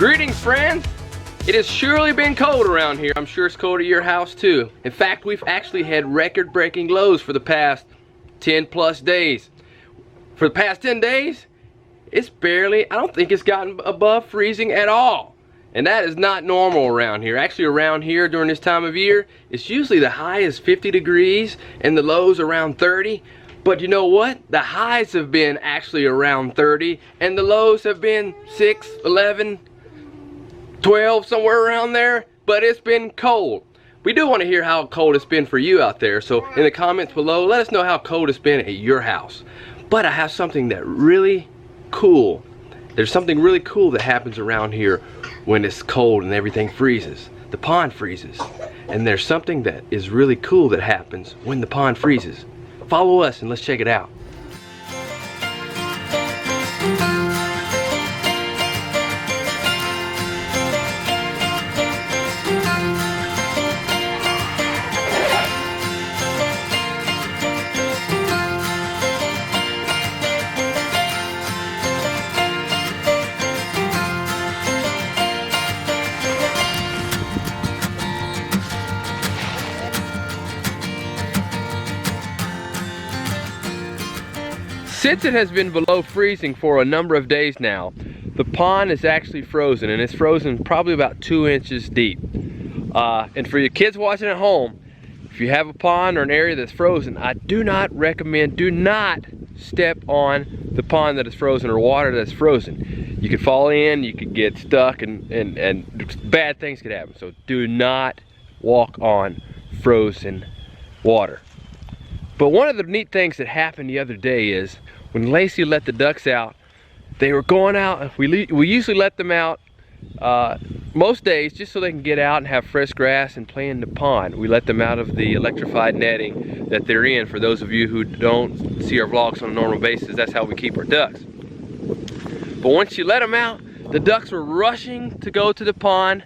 Greetings, friends. It has surely been cold around here. I'm sure it's cold at your house too. In fact, we've actually had record-breaking lows for the past 10 plus days. For the past 10 days, it's barely, I don't think it's gotten above freezing at all. And that is not normal around here. Actually, around here during this time of year, it's usually the high is 50 degrees and the lows around 30. But you know what? The highs have been actually around 30 and the lows have been 6, 11, 12, somewhere around there. But it's been cold. We do want to hear how cold it's been for you out there. So in the comments below, let us know how cold it's been at your house. But I have something that really cool. There's something really cool that happens around here when it's cold and everything freezes. The pond freezes. And there's something that is really cool that happens when the pond freezes. Follow us and let's check it out. Since it has been below freezing for a number of days now, the pond is actually frozen, and it's frozen probably about 2 inches deep. And for your kids watching at home, if you have a pond or an area that's frozen, I do not recommend, do not step on the pond that is frozen or water that's frozen. You could fall in, you could get stuck, and bad things could happen. So do not walk on frozen water. But one of the neat things that happened the other day is when Lacie let the ducks out, they were going out. We usually let them out most days just so they can get out and have fresh grass and play in the pond. We let them out of the electrified netting that they're in. For those of you who don't see our vlogs on a normal basis, that's how we keep our ducks. But once you let them out, the ducks were rushing to go to the pond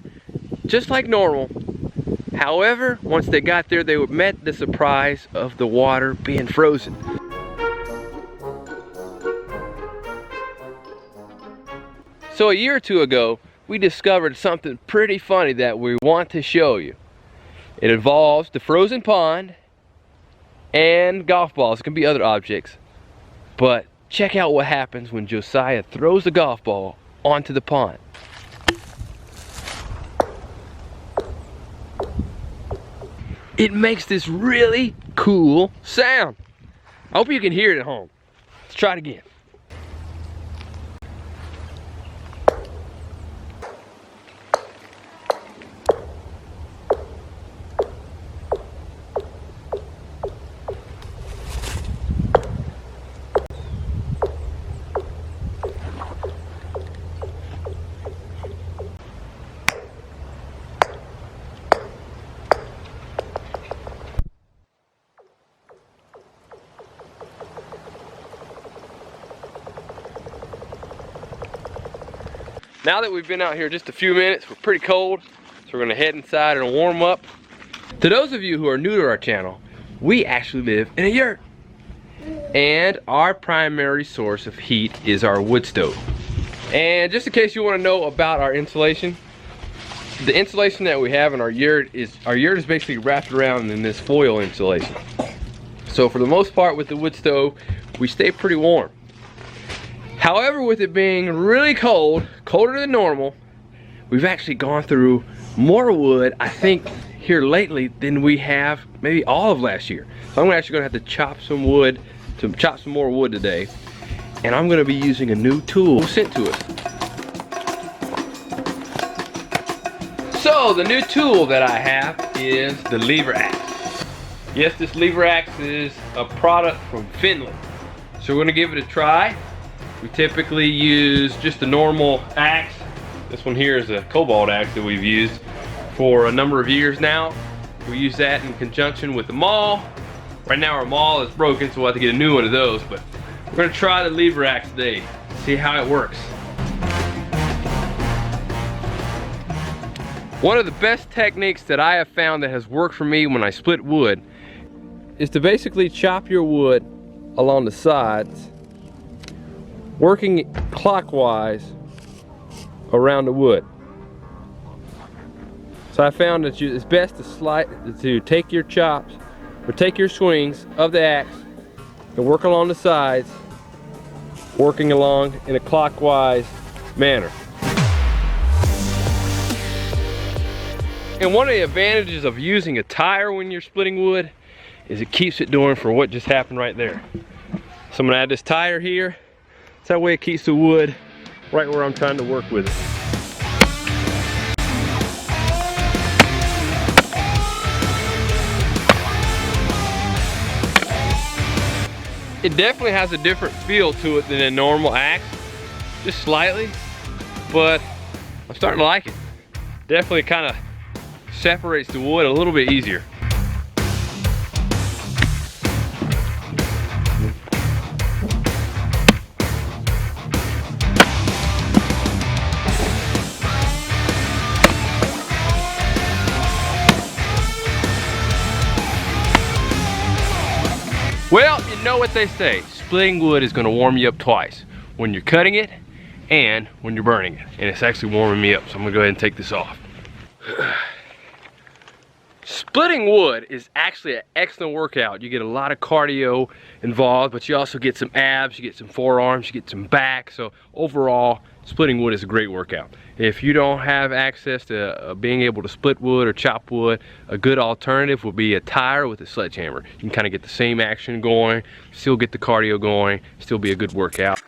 just like normal. However, once they got there, they met the surprise of the water being frozen. So a year or two ago, we discovered something pretty funny that we want to show you. It involves the frozen pond and golf balls. It can be other objects. But check out what happens when Josiah throws the golf ball onto the pond. It makes this really cool sound. I hope you can hear it at home. Let's try it again. Now that we've been out here just a few minutes, we're pretty cold, so we're gonna head inside and warm up. To those of you who are new to our channel, we actually live in a yurt. And our primary source of heat is our wood stove. And just in case you wanna know about our insulation, the insulation that we have in our yurt is basically wrapped around in this foil insulation. So for the most part with the wood stove, we stay pretty warm. However, with it being really cold, colder than normal, we've actually gone through more wood, I think, here lately than we have maybe all of last year. So I'm actually gonna have to chop some wood, chop some more wood today. And I'm gonna be using a new tool sent to us. So the new tool that I have is the Leveraxe. Yes, this Leveraxe is a product from Finland. So we're gonna give it a try. We typically use just a normal axe. This one here is a cobalt axe that we've used for a number of years now. We use that in conjunction with the maul. Right now our maul is broken, so we'll have to get a new one of those, but we're gonna try the Leveraxe today, see how it works. One of the best techniques that I have found that has worked for me when I split wood is to basically chop your wood along the sides, working clockwise around the wood. So I found that it's best to take your chops or take your swings of the axe and work along the sides, working along in a clockwise manner. And one of the advantages of using a tire when you're splitting wood is it keeps it doing for what just happened right there. So I'm gonna add this tire here. So that way it keeps the wood right where I'm trying to work with it. It definitely has a different feel to it than a normal axe, just slightly, but I'm starting to like it. Definitely kind of separates the wood a little bit easier. Well, you know what they say, splitting wood is gonna warm you up twice, when you're cutting it and when you're burning it. And it's actually warming me up, so I'm gonna go ahead and take this off. Splitting wood is actually an excellent workout. You get a lot of cardio involved, but you also get some abs, you get some forearms, you get some back. So overall, splitting wood is a great workout. If you don't have access to being able to split wood or chop wood, a good alternative would be a tire with a sledgehammer. You can kind of get the same action going, still get the cardio going, still be a good workout.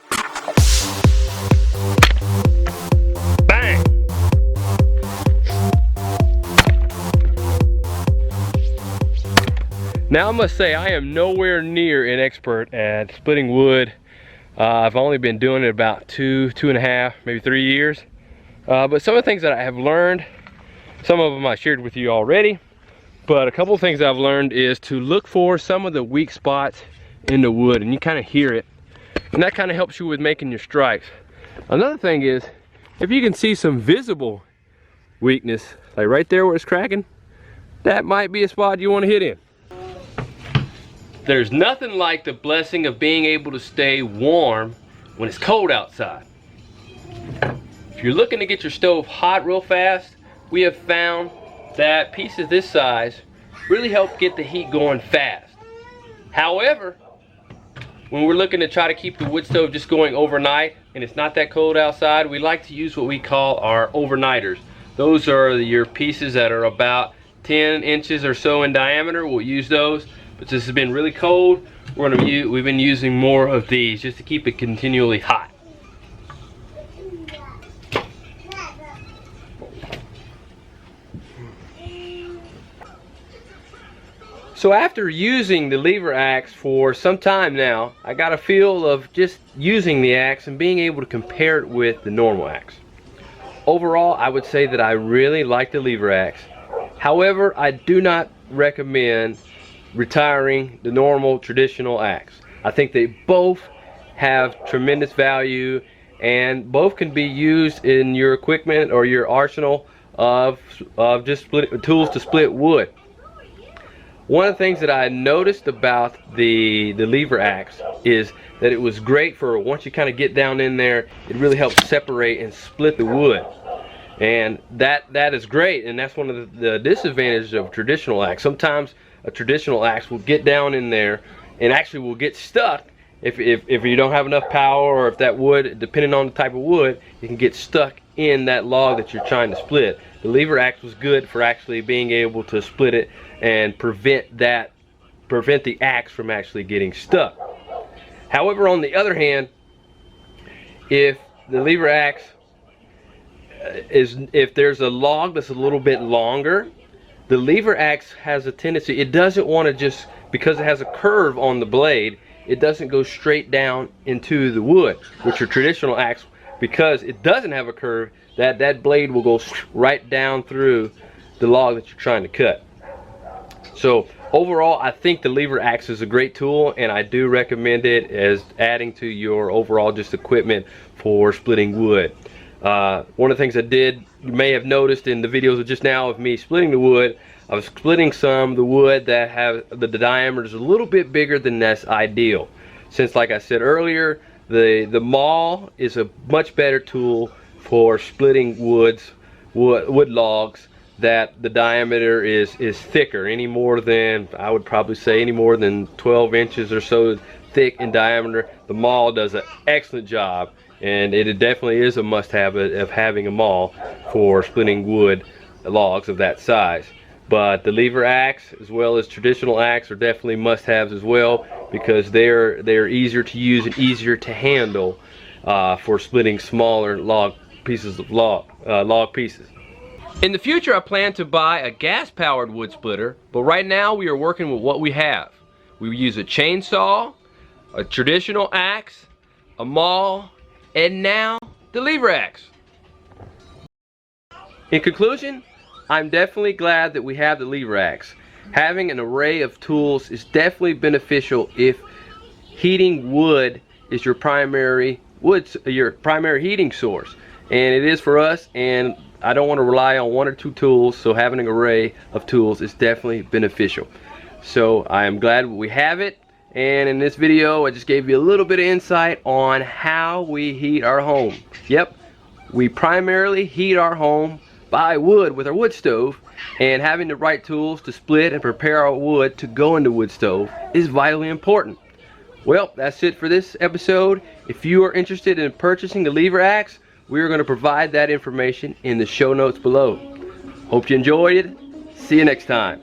Bang! Now I must say, I am nowhere near an expert at splitting wood. I've only been doing it about two and a half, maybe 3 years. But some of the things that I have learned, some of them I shared with you already, but a couple of things I've learned is to look for some of the weak spots in the wood, and you kind of hear it, and that kind of helps you with making your strikes. Another thing is, if you can see some visible weakness, like right there where it's cracking, that might be a spot you want to hit in. There's nothing like the blessing of being able to stay warm when it's cold outside. If you're looking to get your stove hot real fast, we have found that pieces this size really help get the heat going fast. However, when we're looking to try to keep the wood stove just going overnight and it's not that cold outside, we like to use what we call our overnighters. Those are your pieces that are about 10 inches or so in diameter. We'll use those. But since it's been really cold, we've been using more of these just to keep it continually hot. So after using the Leveraxe for some time now, I got a feel of just using the axe and being able to compare it with the normal axe. Overall, I would say that I really like the Leveraxe. However, I do not recommend retiring the normal traditional axe. I think they both have tremendous value and both can be used in your equipment or your arsenal of just tools to split wood. One of the things that I noticed about the Leveraxe is that it was great for once you kind of get down in there, it really helps separate and split the wood. And that is great, and that's one of the disadvantages of traditional axe. Sometimes a traditional axe will get down in there and actually will get stuck if you don't have enough power, or if that wood, depending on the type of wood, you can get stuck in that log that you're trying to split. The Leveraxe was good for actually being able to split it and prevent the axe from actually getting stuck. However, on the other hand, if the Leveraxe if there's a log that's a little bit longer, the Leveraxe has a tendency, it doesn't want to just, because it has a curve on the blade, it doesn't go straight down into the wood, which your traditional axe, because it doesn't have a curve, that blade will go right down through the log that you're trying to cut. So overall, I think the Leveraxe is a great tool, and I do recommend it as adding to your overall just equipment for splitting wood. One of the things I did, you may have noticed in the videos of just now of me splitting the wood, I was splitting some of the wood that have the diameter is a little bit bigger than that's ideal. Since, like I said earlier, the maul is a much better tool for splitting wood logs that the diameter is thicker, any more than, I would probably say any more than 12 inches or so thick in diameter. The maul does an excellent job, and it definitely is a must-have of having a maul for splitting wood logs of that size. But the Leveraxe as well as traditional axe are definitely must-haves as well, because they're easier to use and easier to handle for splitting smaller log pieces of log pieces. In the future, I plan to buy a gas-powered wood splitter, but right now we are working with what we have. We use a chainsaw, a traditional axe, a maul, and now the Leveraxe. In conclusion, I'm definitely glad that we have the Leveraxe. Having an array of tools is definitely beneficial if heating wood is your primary heating source, and it is for us, and I don't want to rely on one or two tools, so having an array of tools is definitely beneficial. So I am glad we have it, and in this video I just gave you a little bit of insight on how we heat our home. Yep, we primarily heat our home by wood with our wood stove, and having the right tools to split and prepare our wood to go into wood stove is vitally important. Well, that's it for this episode. If you are interested in purchasing the Leveraxe, we are going to provide that information in the show notes below. Hope you enjoyed it. See you next time.